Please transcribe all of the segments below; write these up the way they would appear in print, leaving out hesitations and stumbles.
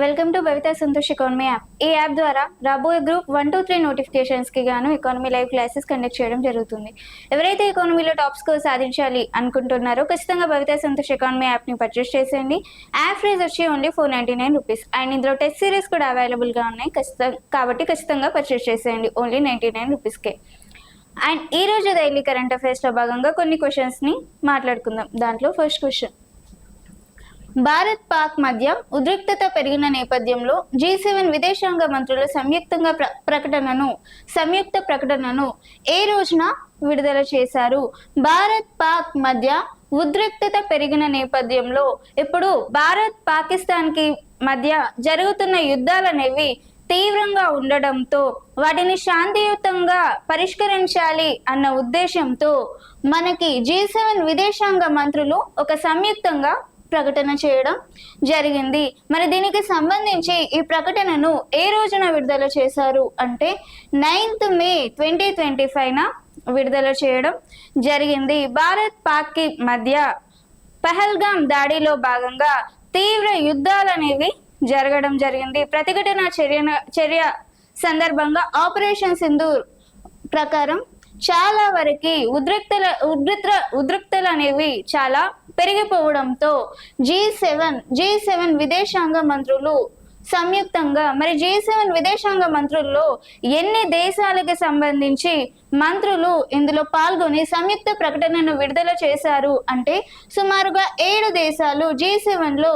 Welcome to Bhavitha Santosh economy app. ఈ app ద్వారా రాబోయే గ్రూప్ 1 to 3 నోటిఫికేషన్స్కి గాను ఎకానమీ లైవ్ క్లాసెస్ కండక్ట్ చేయడం జరుగుతుంది. ఎవరైతే ఎకానమీలో టాప్ స్కోర్ సాధించాలి అనుకుంటున్నారో ఖచ్చితంగా భవితా సంతోష్ ఎకానమీ యాప్ని పర్చేస్ చేసేయండి. యాప్ ప్రైస్ వచ్చి ఓన్లీ 499 రూపీస్ అండ్ ఇందులో టెస్ట్ సిరీస్ కూడా అవైలబుల్గా ఉన్నాయి. కాబట్టి ఖచ్చితంగా పర్చేస్ చేసేయండి ఓన్లీ 99 రూపీస్కే. అండ్ ఈ రోజు డైలీ కరెంట్ అఫైర్స్లో భాగంగా కొన్ని క్వశ్చన్స్ని మాట్లాడుకుందాం. దాంట్లో ఫస్ట్ క్వశ్చన్, భారత్ పాక్ మధ్య ఉద్రిక్తత పెరిగిన నేపథ్యంలో G7 విదేశాంగ మంత్రుల సంయుక్త ప్రకటనను ఏ రోజున విడుదల చేశారు? భారత్ పాక్ మధ్య ఉద్రిక్తత పెరిగిన నేపథ్యంలో ఇప్పుడు భారత్ పాకిస్తాన్కి మధ్య జరుగుతున్న యుద్ధాలనేవి తీవ్రంగా ఉండడంతో వాటిని శాంతియుతంగా పరిష్కరించాలి అన్న ఉద్దేశంతో మనకి G7 విదేశాంగ మంత్రులు ఒక సంయుక్తంగా ప్రకటన చేయడం జరిగింది. మరి దీనికి సంబంధించి ఈ ప్రకటనను ఏ రోజున విడుదల చేశారు అంటే 9th May 2025 విడుదల చేయడం జరిగింది. భారత్ పాక్ కి మధ్య పహల్గామ్ దాడిలో భాగంగా తీవ్ర యుద్ధాలు అనేవి జరగడం జరిగింది. ప్రతిఘటన చర్య సందర్భంగా ఆపరేషన్ సింధూర్ ప్రకారం చాలా వరకు ఉద్రిక్తలు అనేవి చాలా పెరిగిపోవడంతో G7 విదేశాంగ మంత్రులు సంయుక్తంగా మరి G7 విదేశాంగ మంత్రుల్లో ఎన్ని దేశాలకు సంబంధించి మంత్రులు ఇందులో పాల్గొని సంయుక్త ప్రకటనను విడుదల చేశారు అంటే సుమారుగా 7 దేశాలు G7లో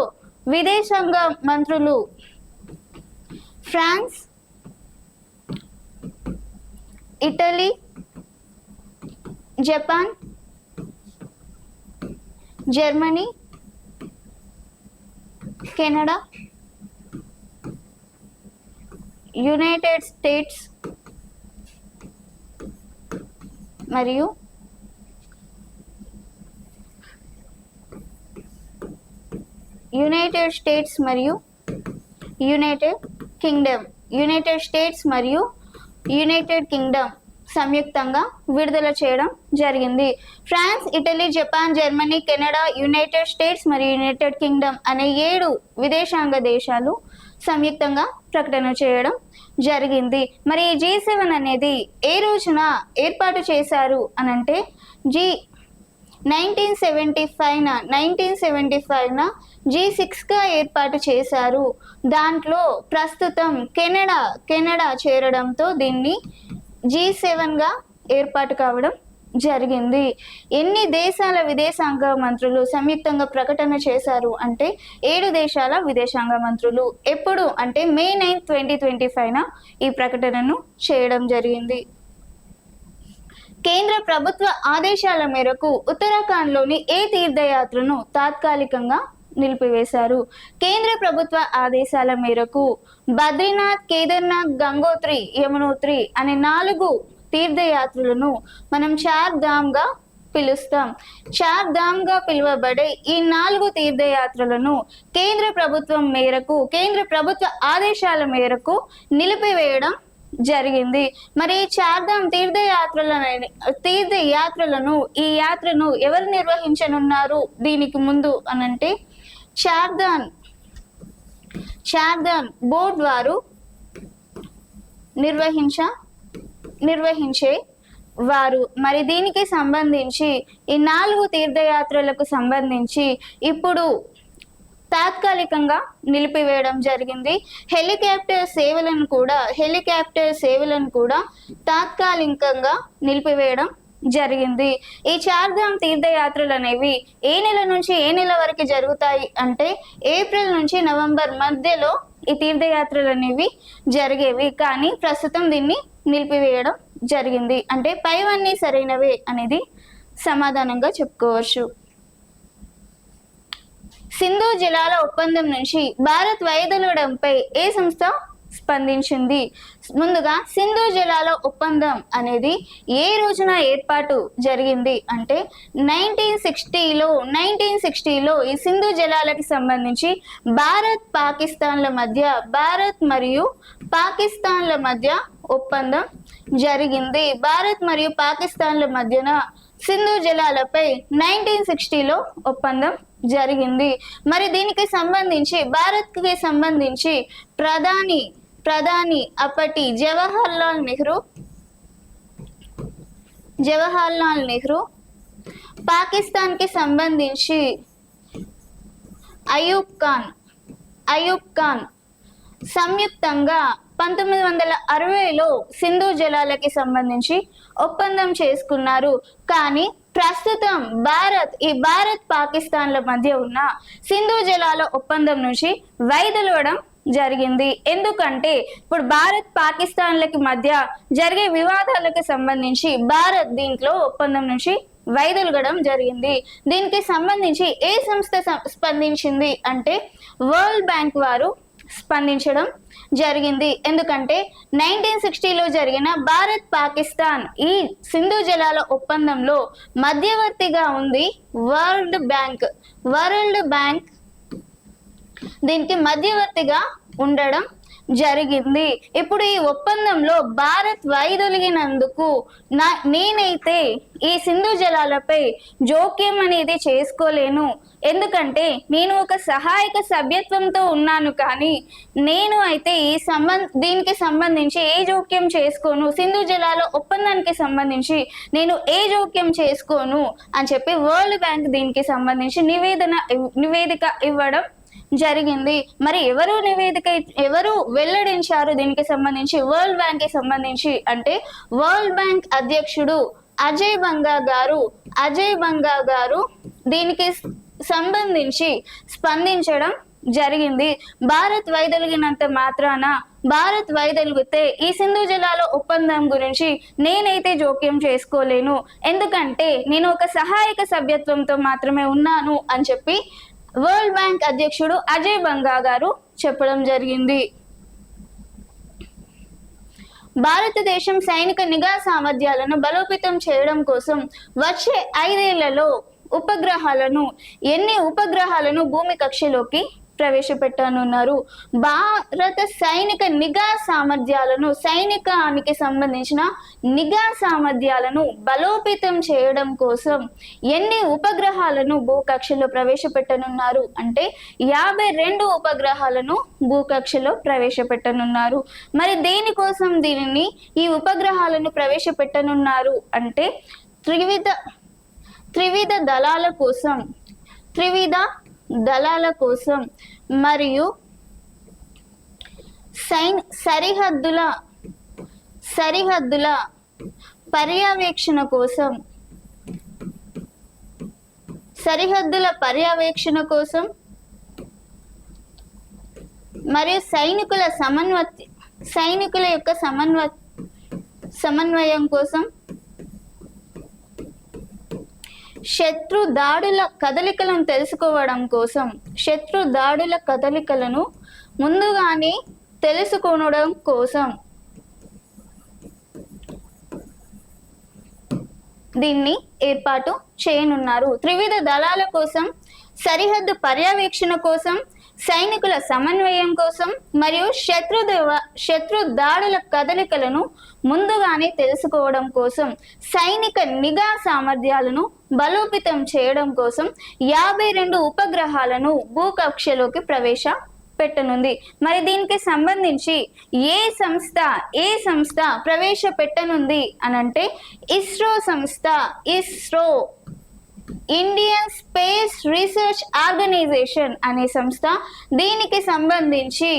విదేశాంగ మంత్రులు France, Italy, Japan, Germany, Canada, United States మరియు యునైటెడ్ కింగ్డమ్ సంయుక్తంగా విడుదల చేయడం జరిగింది. France, Italy, Japan, Germany, Canada, United States మరియు యునైటెడ్ కింగ్డమ్ అనే 7 విదేశాంగ దేశాలు సంయుక్తంగా ప్రకటన చేయడం జరిగింది. మరి ఈ G7 అనేది ఏ రోజున ఏర్పాటు చేశారు అనంటే 1975 G6గా ఏర్పాటు చేశారు. దాంట్లో ప్రస్తుతం కెనడా చేరడంతో దీన్ని G7గా ఏర్పాటు కావడం జరిగింది. ఎన్ని దేశాల విదేశాంగ మంత్రులు సంయుక్తంగా ప్రకటన చేశారు అంటే 7 దేశాల విదేశాంగ మంత్రులు. ఎప్పుడు అంటే May 9, 2025 ఈ ప్రకటనను చేయడం జరిగింది. కేంద్ర ప్రభుత్వ ఆదేశాల మేరకు ఉత్తరాఖండ్లోని ఏ తీర్థయాత్రను తాత్కాలికంగా నిలిపివేశారు? కేంద్ర ప్రభుత్వ ఆదేశాల మేరకు బద్రీనాథ్, కేదార్నాథ్, గంగోత్రి, యమునోత్రి అనే 4 తీర్థయాత్రలను మనం 4 ధామ్గా పిలుస్తాం. 4 ధామ్గా పిలువబడే ఈ 4 తీర్థయాత్రలను కేంద్ర ప్రభుత్వ ఆదేశాల మేరకు నిలిపివేయడం జరిగింది. మరి 4 ధామ్ తీర్థయాత్రలను ఈ యాత్రను ఎవరు నిర్వహించనున్నారు దీనికి ముందు అనంటే చార్ధామ్ బోర్డు వారు నిర్వహించే వారు. మరి దీనికి సంబంధించి ఈ 4 తీర్థయాత్రలకు సంబంధించి ఇప్పుడు తాత్కాలికంగా నిలిపివేయడం జరిగింది. హెలికాప్టర్ సేవలను కూడా తాత్కాలికంగా నిలిపివేయడం జరిగింది. ఈ 4 ధామ్ తీర్థయాత్రలు అనేవి ఏ నెల నుంచి ఏ నెల వరకు జరుగుతాయి అంటే ఏప్రిల్ నుంచి నవంబర్ మధ్యలో ఈ తీర్థయాత్రలు అనేవి జరిగేవి. కానీ ప్రస్తుతం దీన్ని నిలిపివేయడం జరిగింది. అంటే పైవన్నీ సరైనవే అనేది సమాధానంగా చెప్పుకోవచ్చు. సింధు జలాల ఒప్పందం నుంచి భారత్ వైదొలగడంపై ఏ సంస్థ స్పందించింది? ముందుగా సింధు జలాల ఒప్పందం అనేది ఏ రోజున ఏర్పాటు జరిగింది అంటే 1960లో ఈ సింధు జలాలకు సంబంధించి భారత్ మరియు పాకిస్తాన్ల మధ్య ఒప్పందం జరిగింది. భారత్ మరియు పాకిస్తాన్ల మధ్యన సింధు జలాలపై 1960లో ఒప్పందం జరిగింది. మరి దీనికి సంబంధించి భారత్కి సంబంధించి ప్రధాని అప్పటి జవహర్లాల్ నెహ్రూ, పాకిస్తాన్కి సంబంధించి అయూబ్ ఖాన్ సంయుక్తంగా 1960లో సింధు జలాలకి సంబంధించి ఒప్పందం చేసుకున్నారు. కానీ ప్రస్తుతం భారత్ పాకిస్తాన్ల మధ్య ఉన్న సింధు జలాల ఒప్పందం నుంచి వైదొలగడం జరిగింది. ఎందుకంటే ఇప్పుడు భారత్ పాకిస్తాన్లకి మధ్య జరిగే వివాదాలకు సంబంధించి భారత్ దీంట్లో ఒప్పందం నుంచి వైదొలగడం జరిగింది. దీనికి సంబంధించి ఏ సంస్థ స్పందించింది అంటే వరల్డ్ బ్యాంక్ వారు స్పందించడం జరిగింది. ఎందుకంటే 1960లో జరిగిన భారత్ పాకిస్తాన్ ఈ సింధు జలాల ఒప్పందంలో మధ్యవర్తిగా ఉంది వరల్డ్ బ్యాంక్ దీనికి మధ్యవర్తిగా ఉండడం జరిగింది. ఇప్పుడు ఈ ఒప్పందంలో భారత్ వైదొలిగినందుకు నేనైతే ఈ సింధు జలాలపై జోక్యం అనేది చేసుకోలేను. ఎందుకంటే నేను ఒక సహాయక సభ్యత్వంతో ఉన్నాను, కానీ నేను అయితే దీనికి సంబంధించి ఏ జోక్యం చేసుకోను, సింధు జలాల ఒప్పందానికి సంబంధించి నేను ఏ జోక్యం చేసుకోను అని చెప్పి వరల్డ్ బ్యాంక్ దీనికి సంబంధించి నివేదిక ఇవ్వడం జరిగింది. మరి ఎవరు వెల్లడించారు దీనికి సంబంధించి వరల్డ్ బ్యాంక్ కి సంబంధించి అంటే వరల్డ్ బ్యాంక్ అధ్యక్షుడు అజయ్ బంగా గారు దీనికి సంబంధించి స్పందించడం జరిగింది. భారత్ వైదొలిగినంత మాత్రాన భారత్ వైదొలిగితే ఈ సింధు జలాల ఒప్పందం గురించి నేనైతే జోక్యం చేసుకోలేను, ఎందుకంటే నేను ఒక సహాయక సభ్యత్వంతో మాత్రమే ఉన్నాను అని చెప్పి వరల్డ్ బ్యాంక్ అధ్యక్షుడు అజయ్ బంగా గారు చెప్పడం జరిగింది. భారతదేశం సైనిక నిఘా సామర్థ్యాలను బలోపేతం చేయడం కోసం వచ్చే 5 ఏళ్లలో ఎన్ని ఉపగ్రహాలను భూమి కక్షలోకి ప్రవేశపెట్టనున్నారు. భారత సైనిక నిఘా సామర్థ్యాలను సైనికానికి సంబంధించిన నిఘా సామర్థ్యాలను బలోపేతం చేయడం కోసం ఎన్ని ఉపగ్రహాలను భూకక్షలో ప్రవేశపెట్టనున్నారు అంటే 52 ఉపగ్రహాలను భూకక్షలో ప్రవేశపెట్టనున్నారు. మరి దేనికోసం ఈ ఉపగ్రహాలను ప్రవేశపెట్టనున్నారు అంటే త్రివిధ దళాల కోసం మరియు సరిహద్దుల పర్యవేక్షణ కోసం మరియు సైనికుల యొక్క సమన్వయం కోసం, శత్రు దాడుల కదలికలను తెలుసుకోవడం కోసం, శత్రు దాడుల కదలికలను ముందుగానే తెలుసుకోవడం కోసం దీన్ని ఏర్పాటు చేయనున్నారు. త్రివిధ దళాల కోసం, సరిహద్దు పర్యవేక్షణ కోసం, సైనికుల సమన్వయం కోసం మరియు శత్రు దాడుల కదలికలను ముందుగానే తెలుసుకోవడం కోసం, సైనిక నిఘా సామర్థ్యాలను బలోపేతం చేయడం కోసం 52 ఉపగ్రహాలను భూకక్షలోకి ప్రవేశపెట్టనుంది. మరి దీనికి సంబంధించి ఏ సంస్థ ప్రవేశపెట్టనుంది అనంటే ISRO Indian Space Research Organisation అనే సంస్థ దీనికి సంబంధించి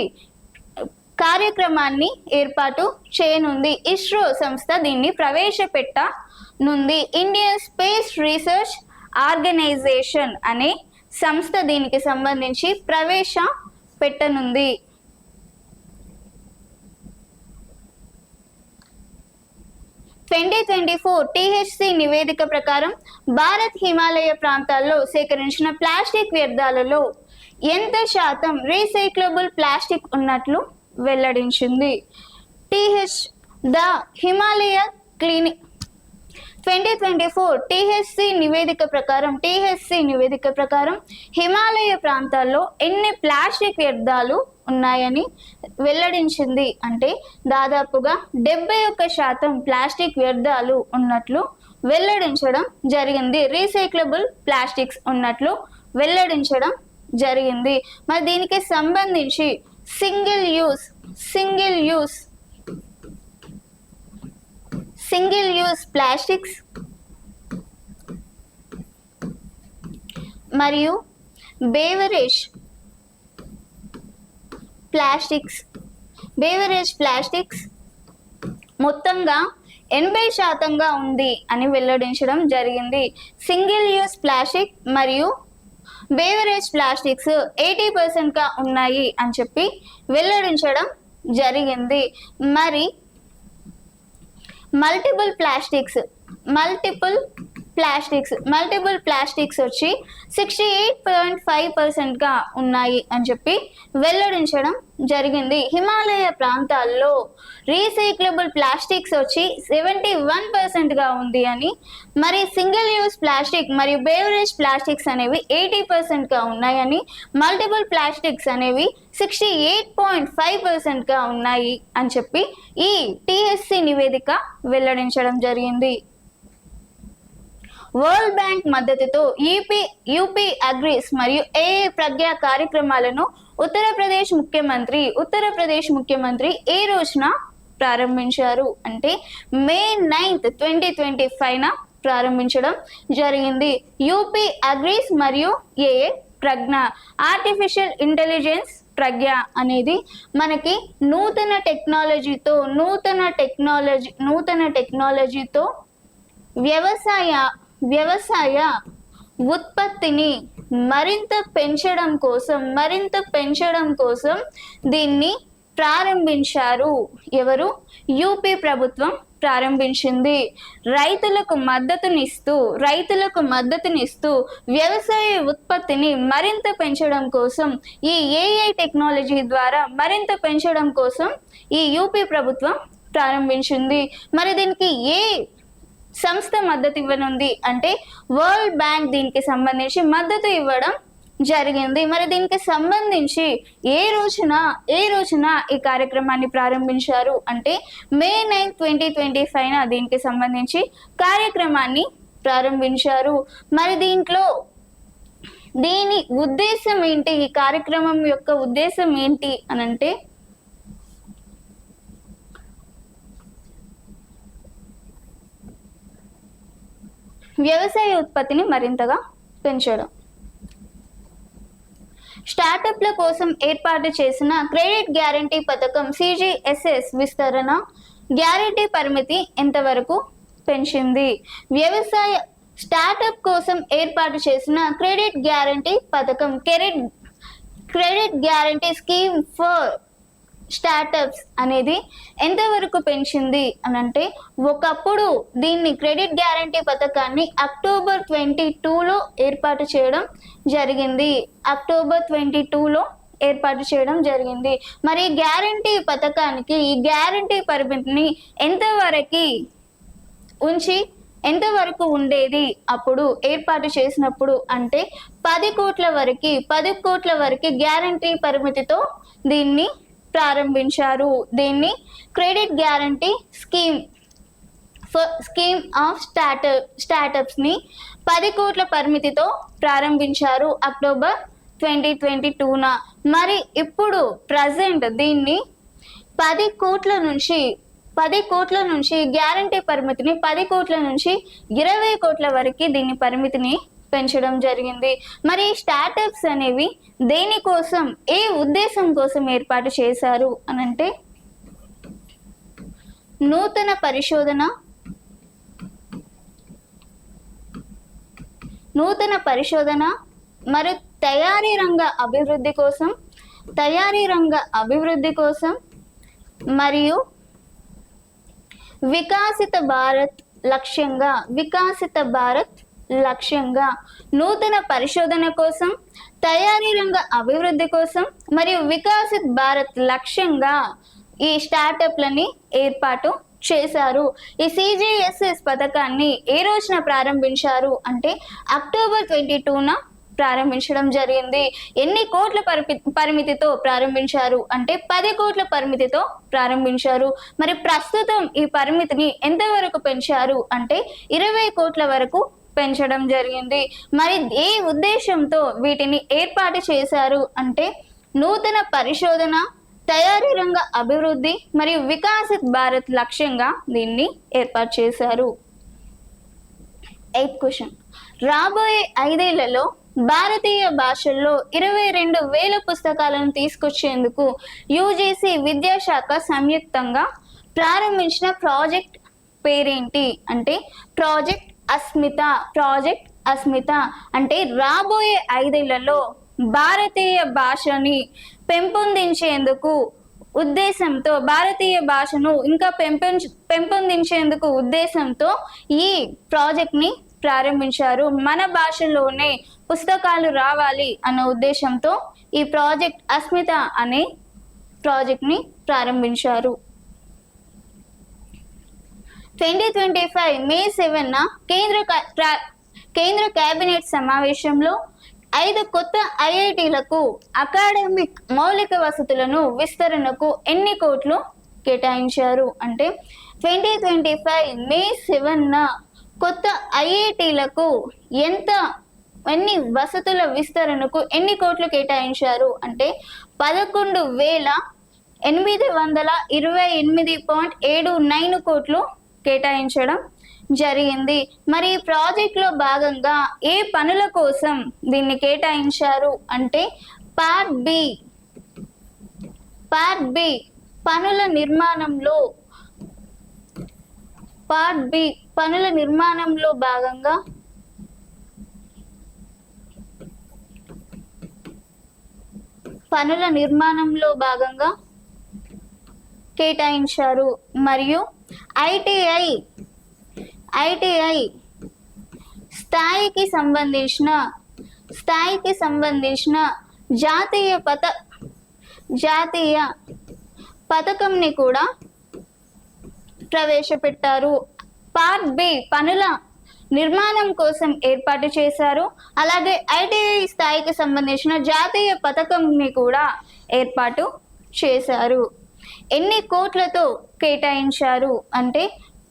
కార్యక్రమాన్ని ఏర్పాటు చేయనుంది. ఇస్రో సంస్థ దీన్ని ప్రవేశపెట్టనుంది. ఇండియన్ స్పేస్ రీసెర్చ్ ఆర్గనైజేషన్ అనే సంస్థ దీనికి సంబంధించి ప్రవేశపెట్టనుంది. THC నివేదిక ప్రకారం భారత్ హిమాలయ ప్రాంతాల్లో సేకరించిన ప్లాస్టిక్ వ్యర్థాలలో ఎంత శాతం రీసైక్లబుల్ ప్లాస్టిక్ ఉన్నట్లు వెల్లడించింది. హిమాలయ క్లినిక్ 2024 THC నివేదిక ప్రకారం హిమాలయ ప్రాంతాల్లో ఎన్ని ప్లాస్టిక్ వ్యర్థాలు ఉన్నాయని వెల్లడించింది. అంటే దాదాపుగా 71% ప్లాస్టిక్ వ్యర్థాలు ఉన్నట్లు వెల్లడించడం జరిగింది. రీసైక్లబుల్ ప్లాస్టిక్స్ ఉన్నట్లు వెల్లడించడం జరిగింది. మరి దీనికి సంబంధించి సింగిల్ యూస్ ప్లాస్టిక్స్ మరియు బేవరేజ్ ప్లాస్టిక్స్ మొత్తంగా 80% ఉంది అని వెల్లడించడం జరిగింది. సింగిల్ యూస్ ప్లాస్టిక్ మరియు బేవరేజ్ ప్లాస్టిక్స్ 80% ఉన్నాయి అని చెప్పి వెల్లడించడం జరిగింది. మరి మల్టిపుల్ ప్లాస్టిక్స్ వచ్చి 68.5% ఉన్నాయి అని చెప్పి వెల్లడించడం జరిగింది. హిమాలయ ప్రాంతాల్లో రీసైక్లబుల్ ప్లాస్టిక్స్ వచ్చి 71% ఉంది అని, మరి సింగిల్ యూస్ ప్లాస్టిక్ మరియు బేవరేజ్ ప్లాస్టిక్స్ అనేవి 80% ఉన్నాయని, మల్టిపుల్ ప్లాస్టిక్స్ అనేవి 68.5% ఉన్నాయి అని చెప్పి ఈ టిఎస్సి నివేదిక వెల్లడించడం జరిగింది. వరల్డ్ బ్యాంక్ మద్దతుతో యూపీ అగ్రీస్ మరియు ఏఏ ప్రజ్ఞా కార్యక్రమాలను ఉత్తరప్రదేశ్ ముఖ్యమంత్రి ఏ రోజున ప్రారంభించారు అంటే మే 9, 2025 ప్రారంభించడం జరిగింది. యూపీ అగ్రీస్ మరియు ఏఏ ప్రజ్ఞ ఆర్టిఫిషియల్ ఇంటెలిజెన్స్ ప్రజ్ఞ అనేది మనకి నూతన టెక్నాలజీతో వ్యవసాయ ఉత్పత్తిని మరింత పెంచడం కోసం దీన్ని ప్రారంభించారు. ఎవరు? యూపీ ప్రభుత్వం ప్రారంభించింది. రైతులకు మద్దతునిస్తూ వ్యవసాయ ఉత్పత్తిని మరింత పెంచడం కోసం, ఈ ఏఐ టెక్నాలజీ ద్వారా మరింత పెంచడం కోసం ఈ యూపీ ప్రభుత్వం ప్రారంభించింది. మరి దీనికి ఏ సంస్థ మద్దతు ఇవ్వనుంది అంటే వరల్డ్ బ్యాంక్ దీనికి సంబంధించి మద్దతు ఇవ్వడం జరిగింది. మరి దీనికి సంబంధించి ఏ రోజున ఈ కార్యక్రమాన్ని ప్రారంభించారు అంటే మే 9, 2025 దీనికి సంబంధించి కార్యక్రమాన్ని ప్రారంభించారు. మరి దీని ఉద్దేశం ఏంటి? ఈ కార్యక్రమం యొక్క ఉద్దేశం ఏంటి అనంటే వ్యవసాయ ఉత్పత్తిని మరింతగా పెంచడం. స్టార్టప్ల కోసం ఏర్పాటు చేసిన క్రెడిట్ గ్యారంటీ పథకం సిజిఎస్ఎస్ విస్తరణ గ్యారంటీ పరిమితి ఎంతవరకు పెంచింది? వ్యవసాయ స్టార్టప్ కోసం ఏర్పాటు చేసిన క్రెడిట్ గ్యారంటీ పథకం credit guarantee scheme for startups అనేది ఎంతవరకు పెంచింది అనంటే, ఒకప్పుడు దీన్ని క్రెడిట్ గ్యారంటీ పథకాన్ని అక్టోబర్ 22లో ఏర్పాటు చేయడం జరిగింది. మరి గ్యారంటీ పథకానికి ఈ గ్యారంటీ పరిమితిని ఎంతవరకు ఉండేది అప్పుడు ఏర్పాటు చేసినప్పుడు అంటే 10 కోట్ల వరకు గ్యారంటీ పరిమితితో దీన్ని ప్రారంభించారు. దీన్ని credit guarantee scheme of startups ని 10 కోట్ల పరిమితితో ప్రారంభించారు అక్టోబర్ 2022న. మరి ఇప్పుడు ప్రజెంట్ దీన్ని 10 కోట్ల నుంచి గ్యారంటీ పరిమితిని 10 కోట్ల నుంచి 20 కోట్ల వరకు దీని పరిమితిని పెంచడం జరిగింది. మరి స్టార్టప్స్ అనేవి దేనికోసం, ఏ ఉద్దేశం కోసం ఏర్పాటు చేశారు అనంటే నూతన పరిశోధన మరియు తయారీ రంగ అభివృద్ధి కోసం మరియు వికసిత భారత్ లక్ష్యంగా నూతన పరిశోధన కోసం, తయారీ రంగ అభివృద్ధి కోసం మరియు వికసిత్ భారత్ లక్ష్యంగా ఈ స్టార్టప్లని ఏర్పాటు చేశారు. ఈ సిజిఎస్ఎస్ పథకాన్ని ఏ రోజున ప్రారంభించారు అంటే అక్టోబర్ 22న ప్రారంభించడం జరిగింది. ఎన్ని కోట్ల పరిమితితో ప్రారంభించారు అంటే 10 కోట్ల పరిమితితో ప్రారంభించారు. మరి ప్రస్తుతం ఈ పరిమితిని ఎంతవరకు పెంచారు అంటే 20 కోట్ల వరకు పెంచడం జరిగింది. మరి ఏ ఉద్దేశంతో వీటిని ఏర్పాటు చేశారు అంటే నూతన పరిశోధన, తయారీ రంగ అభివృద్ధి మరియు వికసిత్ భారత్ లక్ష్యంగా దీన్ని ఏర్పాటు చేశారు. 8th క్వశ్చన్, రాబోయే 5 ఏళ్లలో భారతీయ భాషల్లో 22,000 పుస్తకాలను తీసుకొచ్చేందుకు యూజీసీ విద్యాశాఖ సంయుక్తంగా ప్రారంభించిన ప్రాజెక్ట్ పేరేంటి అంటే ప్రాజెక్ట్ అస్మిత. ప్రాజెక్ట్ అస్మిత అంటే రాబోయే 5 ఏళ్లలో భారతీయ భాషని పెంపొందించేందుకు ఉద్దేశంతో, భారతీయ భాషను ఇంకా పెంపొందించేందుకు ఉద్దేశంతో ఈ ప్రాజెక్ట్ని ప్రారంభించారు. మన భాషలోనే పుస్తకాలు రావాలి అన్న ఉద్దేశంతో ఈ ప్రాజెక్ట్ అస్మిత అనే ప్రాజెక్ట్ని ప్రారంభించారు. 2025 మే 7న కేంద్ర కేబినెట్ సమావేశంలో 5 కొత్త ఐఐటీలకు అకాడమిక్ మౌలిక వసతులను విస్తరణకు ఎన్ని కోట్లు కేటాయించారు అంటే 2025 మే 7న కొత్త ఐఐటీలకు ఎన్ని వసతుల విస్తరణకు ఎన్ని కోట్లు కేటాయించారు అంటే 11,828.79 కోట్లు కేటాయించడం జరిగింది. మరి ఈ ప్రాజెక్ట్లో భాగంగా ఏ పనుల కోసం దీన్ని కేటాయించారు అంటే పార్ట్ బి పనుల నిర్మాణంలో భాగంగా కేటాయించారు. మరియు ఐటీఐ స్థాయికి సంబంధించిన జాతీయ పథకంని కూడా ప్రవేశపెట్టారు. పార్ట్ బి పనుల నిర్మాణం కోసం ఏర్పాటు చేశారు. అలాగే ఐటీఐ స్థాయికి సంబంధించిన జాతీయ పథకంని కూడా ఏర్పాటు చేశారు. ఎన్ని కోట్లతో కేటాయించారు అంటే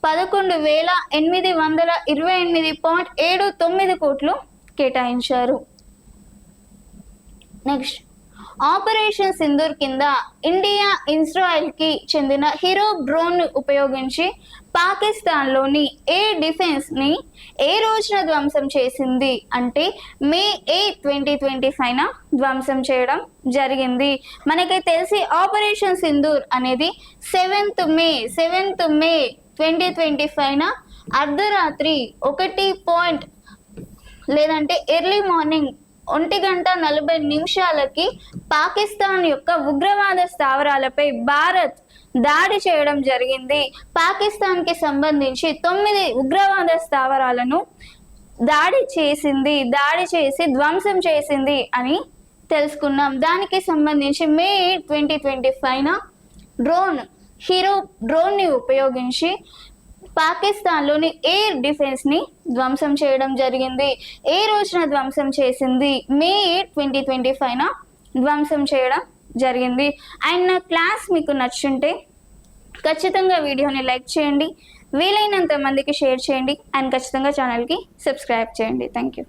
11,828.79 కోట్లు కేటాయించారు. నెక్స్ట్, ఆపరేషన్ సింధూర్ కింద ఇండియా ఇజ్రాయెల్కి చెందిన హీరో డ్రోన్ ఉపయోగించి పాకిస్తాన్లోని ఏ డిఫెన్స్ని ఏ రోజున ధ్వంసం చేసింది అంటే మే 8, 2025న ధ్వంసం చేయడం జరిగింది. మనకి తెలిసి ఆపరేషన్ సింధూర్ అనేది 7th మే 2025న అర్ధరాత్రి 1 లేదంటే ఎర్లీ మార్నింగ్ 1:40 పాకిస్తాన్ యొక్క ఉగ్రవాద స్థావరాలపై భారత్ దాడి చేయడం జరిగింది. పాకిస్తాన్కి సంబంధించి 9 ఉగ్రవాద స్థావరాలను దాడి చేసి ధ్వంసం చేసింది అని తెలుసుకున్నాం. దానికి సంబంధించి మే 8, 2025న హీరో డ్రోన్ని ఉపయోగించి పాకిస్తాన్లోని ఎయిర్ డిఫెన్స్ని ధ్వంసం చేయడం జరిగింది. ఏ రోజున ధ్వంసం చేసింది? మే 8, 2025న ధ్వంసం చేయడం జరిగింది. అండ్ నా క్లాస్ మీకు నచ్చుంటే ఖచ్చితంగా వీడియోని లైక్ చేయండి, వీలైనంత మందికి షేర్ చేయండి, అండ్ ఖచ్చితంగా ఛానల్కి సబ్స్క్రైబ్ చేయండి. Thank you.